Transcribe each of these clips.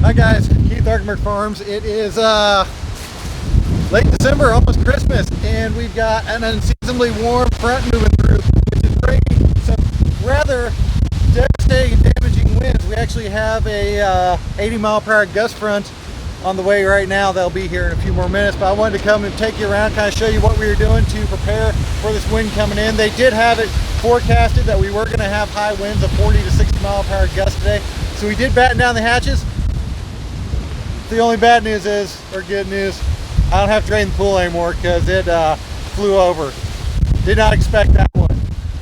Hi guys, Keith Arkenberg Farms. It is late December, almost Christmas, and we've got an unseasonably warm front moving through, which is bringing some rather devastating and damaging winds. We actually have a 80-mile-per-hour gust front on the way right now. They'll be here in a few more minutes, but I wanted to come and take you around, kind of show you what we were doing to prepare for this wind coming in. They did have it forecasted that we were going to have high winds of 40 to 60 mile-per-hour gusts today, so we did batten down the hatches. The only bad news is, or good news, I don't have to drain the pool anymore because it flew over. Did not expect that one.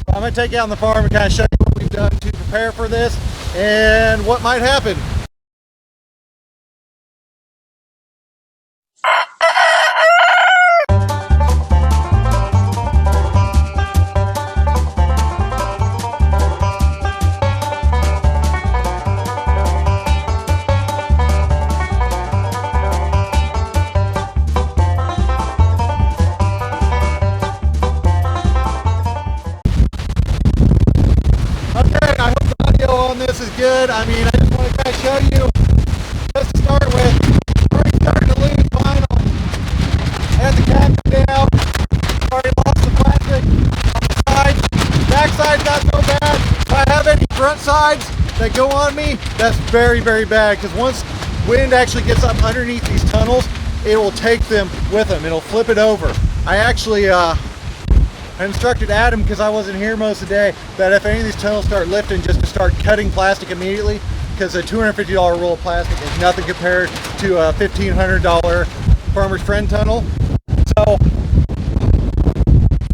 But I'm going to take you out on the farm and kind of show you what we've done to prepare for this and what might happen. This is good. I mean, I just want to kind of show you, just to start with, we're already starting to lose vinyl. I had the cap down, already lost the plastic on the sides. Back side's not so bad. If I have any front sides that go on me, that's very, very bad, because once wind actually gets up underneath these tunnels, it will take them with them. It'll flip it over. I actually I instructed Adam, because I wasn't here most of the day, that if any of these tunnels start lifting, just to start cutting plastic immediately, because a $250 roll of plastic is nothing compared to a $1,500 Farmer's Friend tunnel. So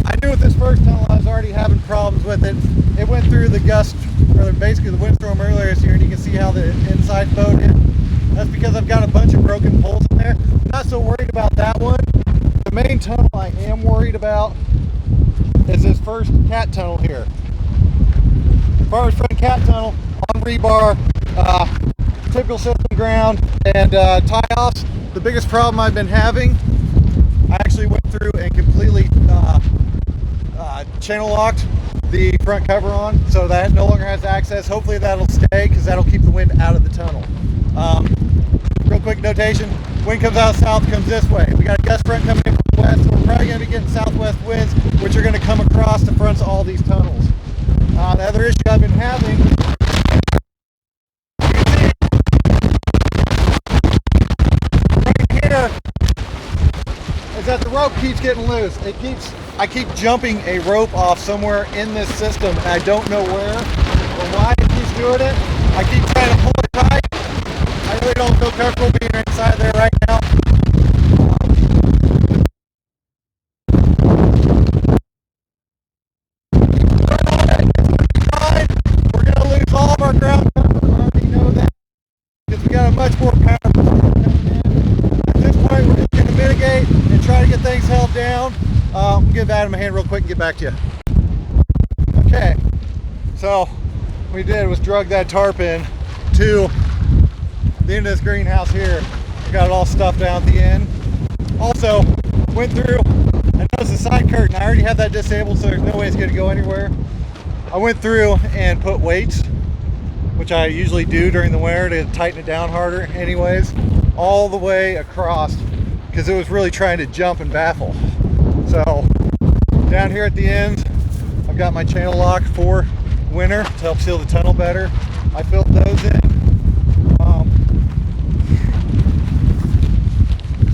I knew with this first tunnel I was already having problems with it. It went through the gust, or basically the windstorm earlier this year, and you can see how the inside bowed in. That's because I've got a bunch of broken poles in there. I'm not so worried about that one. The main tunnel I am worried about is this first cat tunnel here. Farmer's Friend cat tunnel on rebar, typical system ground, and tie-offs. The biggest problem I've been having, I actually went through and completely channel locked the front cover on, so that no longer has access. Hopefully that'll stay, because that'll keep the wind out of the tunnel. Real quick notation, wind comes out south, comes this way. We got a gust front coming in from the west, so we're probably going to be getting southwest winds, which are going to come across the fronts of all these tunnels. The other issue I've been having, you can see right here, is that the rope keeps getting loose. I keep jumping a rope off somewhere in this system, and I don't know where or why it keeps doing it. I keep trying to pull it tight. I really don't feel comfortable being inside there right now. We're going to lose all of our ground cover. I already know that, because we got a much more powerful coming in. At this point, we're just going to mitigate and try to get things held down. I'll give Adam a hand real quick and get back to you. Okay, so what we did was drug that tarp in to the end of this greenhouse here. We got it all stuffed down at the end. Also went through, I noticed the side curtain, I already had that disabled, so there's no way it's going to go anywhere. I went through and put weights, which I usually do during the winter to tighten it down harder anyways, all the way across, because it was really trying to jump and baffle. So down here at the ends, I've got my channel lock for winter to help seal the tunnel better. I filled those in.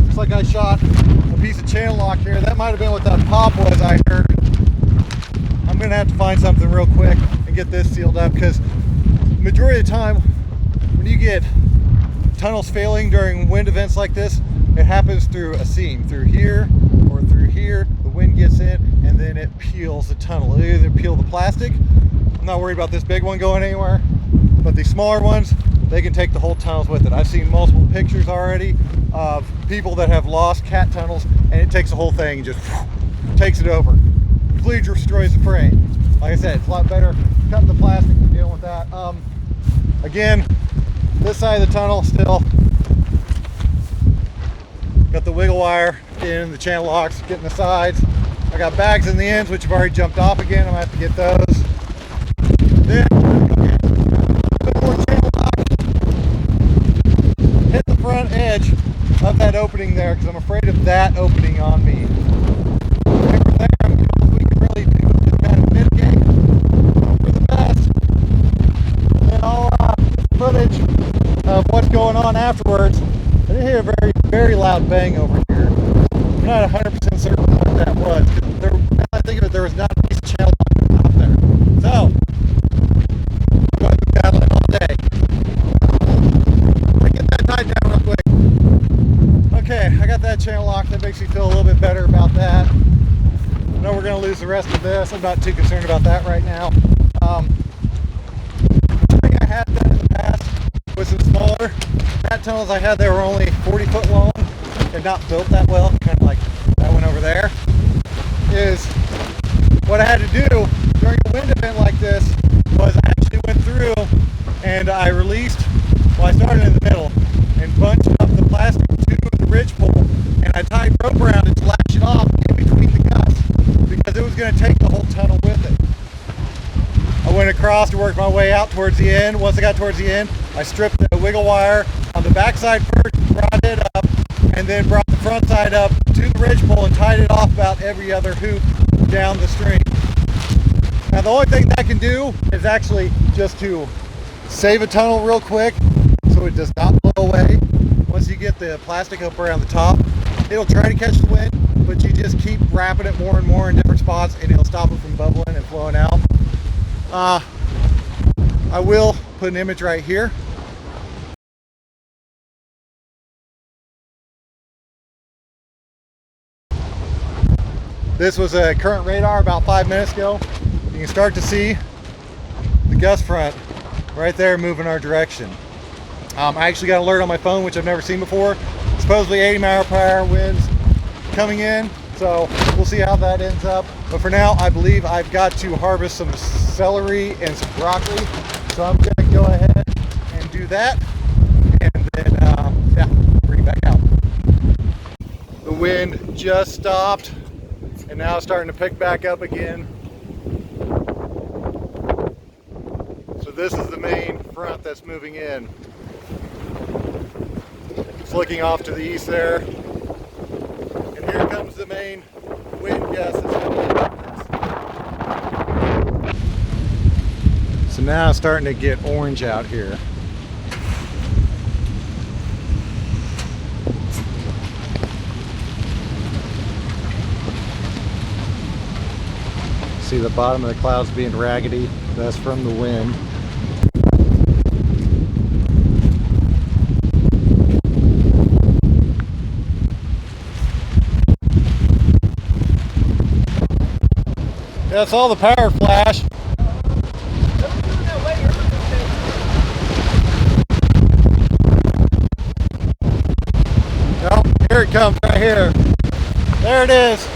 Looks like I shot a piece of channel lock here. That might have been what that pop was I heard. I'm gonna have to find something real quick and get this sealed up, because majority of the time when you get tunnels failing during wind events like this, it happens through a seam, through here or through here. The wind gets in and then it peels the tunnel. It either peel the plastic. I'm not worried about this big one going anywhere, but these smaller ones, they can take the whole tunnels with it. I've seen multiple pictures already of people that have lost cat tunnels, and it takes the whole thing and just takes it over. Completely destroys the frame. Like I said, it's a lot better cutting the plastic than dealing with that. Again, this side of the tunnel still got the wiggle wire in the channel locks, getting the sides. I got bags in the ends, which have already jumped off again. I'm gonna have to get those. Then a bit more channel lock edge of that opening there because I'm afraid of that opening on me. And from there, all we can really do is kind of mitigate for the best. And then I'll get footage of what's going on afterwards. I did hear a very, very loud bang over here. I'm not 100% certain what that was. Now I think of it, there was not a piece of channel on top there. So, I'm going to be battling all day. Get that tied down real quick. Okay, I got that channel locked. That makes me feel a little bit better about that. I know we're going to lose the rest of this. I'm not too concerned about that right now. One thing I had done in the past with some smaller rat tunnels I had, they were only 40 foot long and not built that well, kind of like that one over there, is what I had to do during a wind event like this was I actually went through and I released, well, I started in the middle and bunched up the plastic to the ridge pole, and I tied rope around it to lash it off in between the gusts because it was going to take the whole tunnel with it. I went across to work my way out towards the end. Once I got towards the end, I stripped the wiggle wire on the backside first, brought it up, and then brought the front side up to the ridge pole and tied it off about every other hoop down the stream. Now the only thing that can do is actually just to save a tunnel real quick so it does not blow away. Once you get the plastic up around the top, it'll try to catch the wind, but you just keep wrapping it more and more in different spots and it'll stop it from bubbling and flowing out. I will put an image right here. This was a current radar about 5 minutes ago. You can start to see the gust front right there moving our direction. I actually got an alert on my phone, which I've never seen before. Supposedly 80 mile/hour winds coming in, so we'll see how that ends up. But for now, I believe I've got to harvest some celery and some broccoli. So I'm gonna go ahead and do that, and then yeah, bring it back out. The wind just stopped, and now it's starting to pick back up again. So this is the main front that's moving in. It's looking off to the east there. And here comes the main wind gust that's coming in. So now it's starting to get orange out here. See the bottom of the clouds being raggedy. That's from the wind. That's all the power flash. Oh, here it comes right here. There it is.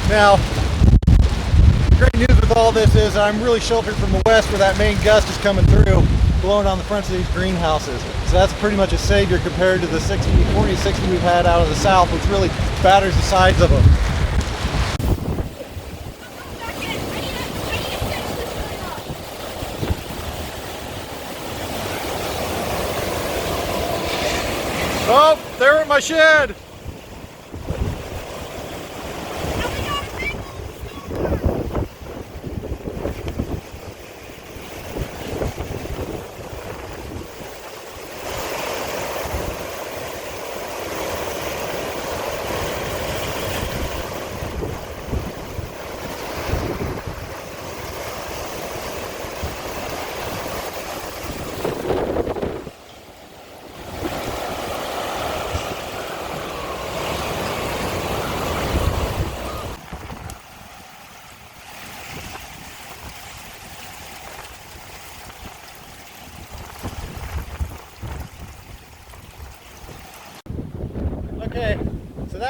Now, great news with all this is I'm really sheltered from the west where that main gust is coming through, blowing on the fronts of these greenhouses. So that's pretty much a savior compared to the 40 to 60 we've had out of the south, which really batters the sides of them. Oh, they're in my shed.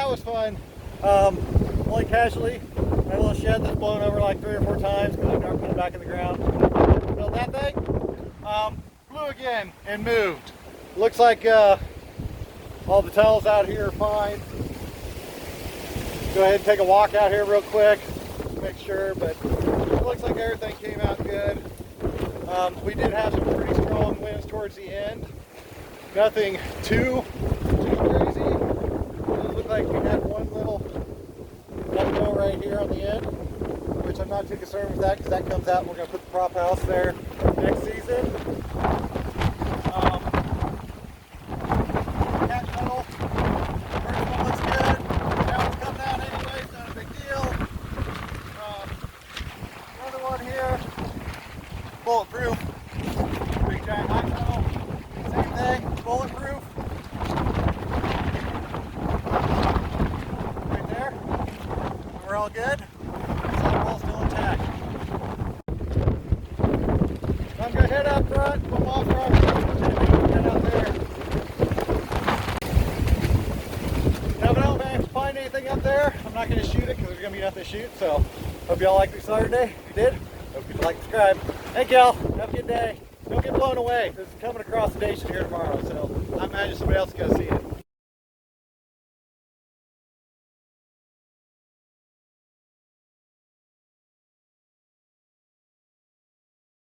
that was fun. Only casually. My little shed that's blown over like 3 or 4 times because I never put it back in the ground. Built that thing. Blew again and moved. Looks like all the tunnels out here are fine. Go ahead and take a walk out here real quick, make sure, but it looks like everything came out good. We did have some pretty strong winds towards the end. Nothing too crazy. It looked like we had one little go right here on the end, which I'm not too concerned with that because that comes out and we're going to put the prop house there next season. Cat tunnel, first one looks good. That one's coming out anyway, it's not a big deal. Another one here, bulletproof. Big giant hot tunnel, same thing, bulletproof. Right there, we're all good. Sidewall's still intact. So I'm gonna head out front, put them off front, head out there. Never know, man, if you find anything up there, I'm not gonna shoot it because there's gonna be nothing to shoot. So hope y'all liked the Saturday. If you did, hope you like and subscribe. Thank y'all. Have a good day. Don't get blown away. This is coming across the station here tomorrow, so I imagine somebody else is gonna see it.